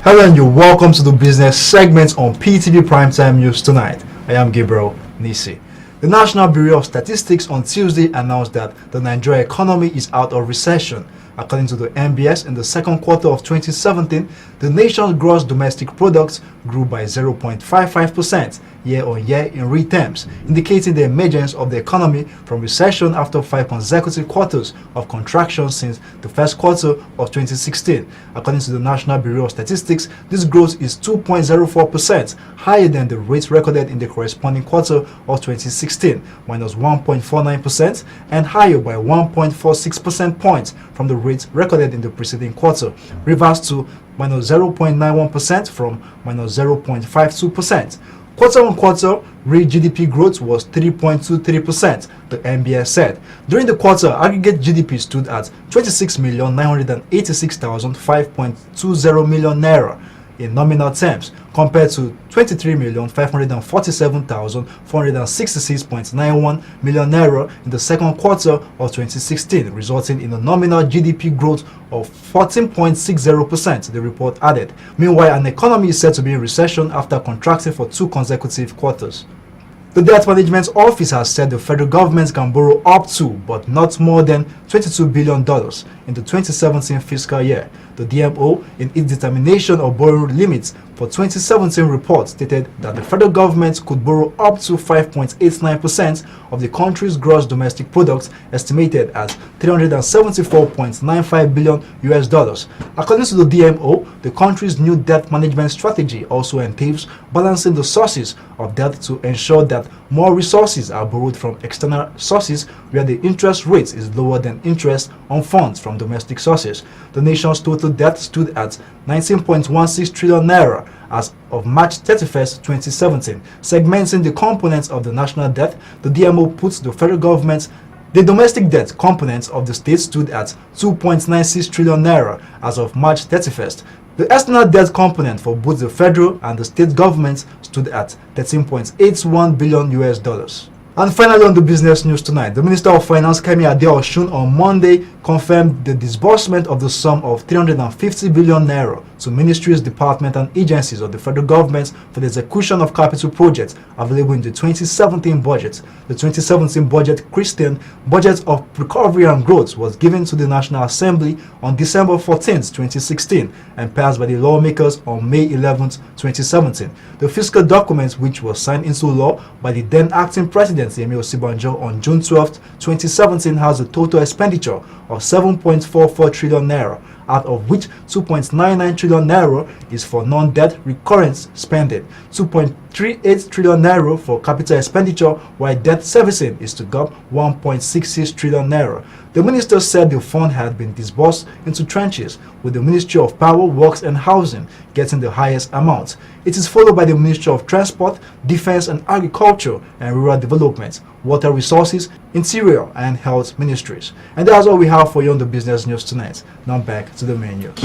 Hello and you're welcome to the business segment on PTV Primetime News tonight. I am Gabriel Nisi. The National Bureau of Statistics on Tuesday announced that the Nigerian economy is out of recession. According to the NBS, in the second quarter of 2017, the nation's gross domestic product grew by 0.55% year-on-year in real terms, indicating the emergence of the economy from recession after 5 consecutive quarters of contraction since the first quarter of 2016. According to the National Bureau of Statistics, this growth is 2.04%, higher than the rate recorded in the corresponding quarter of 2016, minus 1.49%, and higher by 1.46 percentage points from the rate recorded in the preceding quarter, reversed to minus 0.91% from minus 0.52%. Quarter-on-quarter, real GDP growth was 3.23%, the NBS said. During the quarter, aggregate GDP stood at 26,986,520 million naira in nominal terms, compared to 23,547,466.91 million naira in the second quarter of 2016, resulting in a nominal GDP growth of 14.60%, the report added. Meanwhile, an economy is said to be in recession after contracting for 2 consecutive quarters. The Debt Management Office has said the federal government can borrow up to, but not more than, $22 billion in the 2017 fiscal year. The DMO, in its determination of borrowing limits for 2017 report, stated that the federal government could borrow up to 5.89% of the country's gross domestic product, estimated at $374.95 billion US. According to the DMO, the country's new debt management strategy also entails balancing the sources of debt to ensure that more resources are borrowed from external sources where the interest rate is lower than interest on funds from domestic sources. The nation's total debt stood at 19.16 trillion naira as of March 31st, 2017. Segmenting the components of the national debt, the DMO puts the federal government. The domestic debt component of the state stood at 2.96 trillion naira as of March 31st. The external debt component for both the federal and the state governments stood at 13.81 billion US. And finally, on the business news tonight, the Minister of Finance, Kemi Adeosun, on Monday confirmed the disbursement of the sum of 350 billion naira to ministries, departments, and agencies of the federal government for the execution of capital projects available in the 2017 budget. The 2017 budget, Christian Budget of Recovery and Growth, was given to the National Assembly on December 14, 2016, and passed by the lawmakers on May 11, 2017. The fiscal document, which was signed into law by the then acting president Yemi Osinbajo on June 12, 2017, has a total expenditure of 7.44 trillion naira, out of which 2.99 trillion naira is for non-debt recurrent spending, 2.38 trillion naira for capital expenditure, while debt servicing is to gub 1.66 trillion naira. The minister said the fund had been disbursed into tranches, with the Ministry of Power, Works and Housing getting the highest amount. It is followed by the Ministry of Transport, Defense and Agriculture and Rural Development, Water Resources, Interior and Health Ministries. And that's all we have for you on the business news tonight. Now back to the main news.